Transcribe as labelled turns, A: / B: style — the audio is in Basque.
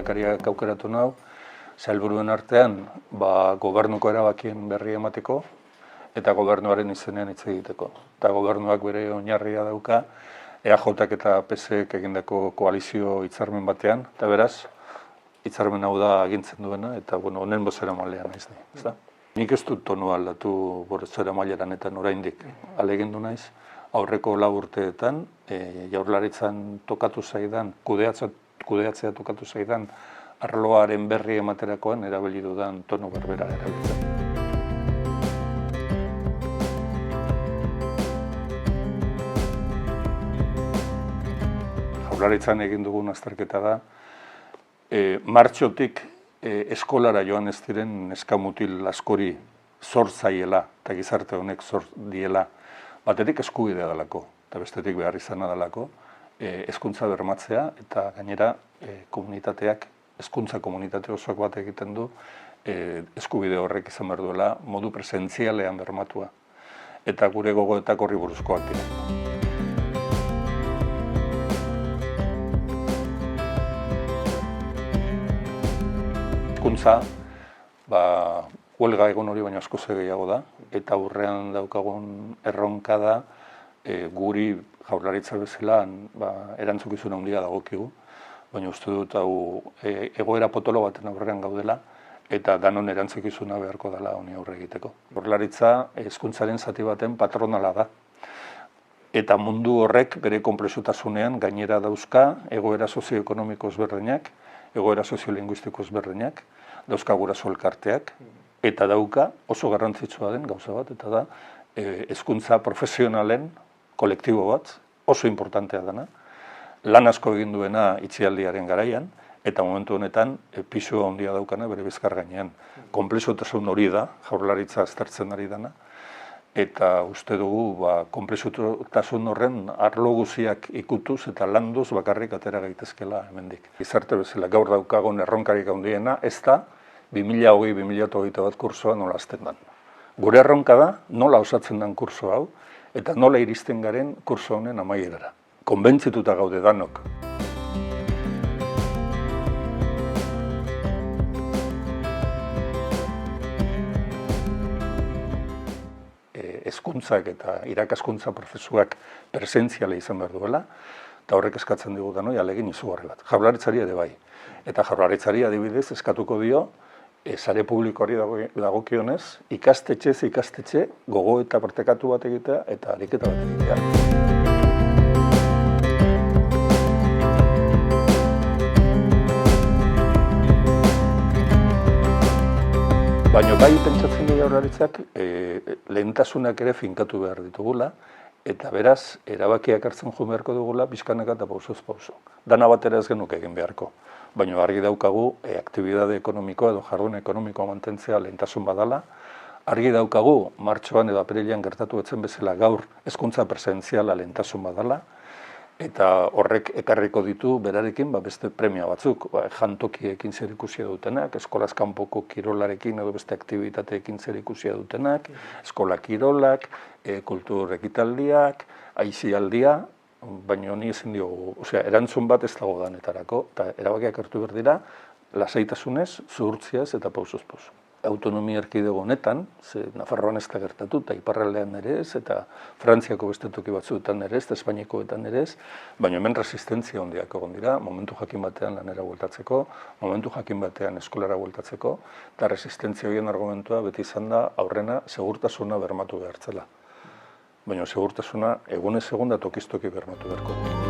A: lehendakariak aukeratu nau, sailburuen artean gobernuko erabakien berri emateko eta gobernuaren izenean hitz egiteko. Eta gobernuak bere oinarria dauka EAJak eta PSek egindako koalizio hitzarmen batean, eta beraz, hitzarmen hau da agintzen duena, eta honen bozeramailean naiz ni, ezta? Nik ez dut tonua aldatu bozeramailean eta oraindik ahalegindu naiz. Aurreko 4 urteetan Jaurlaritzan tokatu zaidan, kudeatzea tokatu zaidan arloaren berri ematerakoan erabili dudan tono berbera erabiltzen. Jaurlaritzan egin dugun azterketa da, martxotik eskolara joan ez diren neska-mutil askori zor zaiela eta gizarte honek zor diela, batetik eskubidea dalako eta bestetik behar izana dalako, hezkuntza bermatzea eta gainera komunitateak, hezkuntza komunitate osoak bat egiten du, eskubide horrek izan behar duela modu presentzialean bermatua eta gure gogoetak horri buruzkoak dira. Hezkuntza, huelga egon hori baina askoz gehiago da, eta aurrean daukagun erronka da guri Jaurlaritza bezala erantzukizun handia dagokigu, baina uste dut hau egoera potolo baten aurrean gaudela, eta danon erantzukizuna beharko dela honi aurre egiteko. Jaurlaritza hezkuntzaren zati baten patronala da, eta mundu horrek bere konplexutasunean gainera dauzka egoera sozioekonomiko ezberdinak, egoera soziolinguistiko ezberdinak, dauzka guraso elkarteak, eta dauka oso garrantzitsua den gauza bat, eta da hezkuntza profesionalen kolektibo bat, oso importantea dena, lan asko egin duena itxialdiaren garaian, eta momentu honetan pisu handia daukana bere bizkar gainean. Konplexutasun hori da, Jaurlaritza aztertzen ari dena, eta uste dugu konplexutasun horren arlo guziak ikutuz eta landuz bakarrik atera gaitezkela hemendik. Gizarte bezala gaur daukagun erronkarik handiena ez da 2020-2021 kursoa nola hasten den. Gure erronka da nola osatzen den kurso hau eta nola iristen garen kurso honen amaierara. Konbentzituta gaude danok. Hezkuntzak eta irakaskuntza prozesuak presentziala izan behar duela, eta horrek eskatzen digu danoi ahalegin izugarri bat. Jaurlaritzari ere bai. Eta Jaurlaritzari adibidez eskatuko dio, sare publikoari dagokionez, ikastetxez ikastetxe gogo eta partekatu bat egitea eta ariketa bat egitea. Baina bai pentsatzen du Jaurlaritzak lehentasunak ere finkatu behar ditugula, eta beraz, erabakiak hartzen joan beharko dugula, pixkanaka eta pausoz pauso. Dana batera ez genuke egin beharko. Baina argi daukagu, aktibitate ekonomikoa edo jardun ekonomikoa mantentzea lehentasun badala. Argi daukagu, martxoan edo apirilean gertatu etzen bezala gaur hezkuntza presentziala lehentasun badala. Eta horrek ekarriko ditu berarekin beste premia batzuk, jantokiekin zerikusia dutenak, eskolaz kanpoko kirolarekin edo beste aktibitateekin zerikusia dutenak, eskola kirolak, kultur ekitaldiak, aisialdia, baina honi ezin diogu, erantzun bat ez dago danetarako, eta erabakiak hartu behar dira, lasaitasunez, zuhurtziaz eta pausuz pauso. Autonomia erkidego honetan, Nafarroan ez da gertatu, eta iparraldean ere ez, eta Frantziako beste toki batzuetan ere ez, eta Espainikoetan ere ez, baina hemen resistentzia handiak egon dira, momentu jakin batean lanera bueltatzeko, momentu jakin batean eskolara bueltatzeko, eta resistentzia horien argumentua beti izan da aurrena segurtasuna bermatu behartzela. Baina segurtasuna egunez egun da tokiz toki bermatu beharko.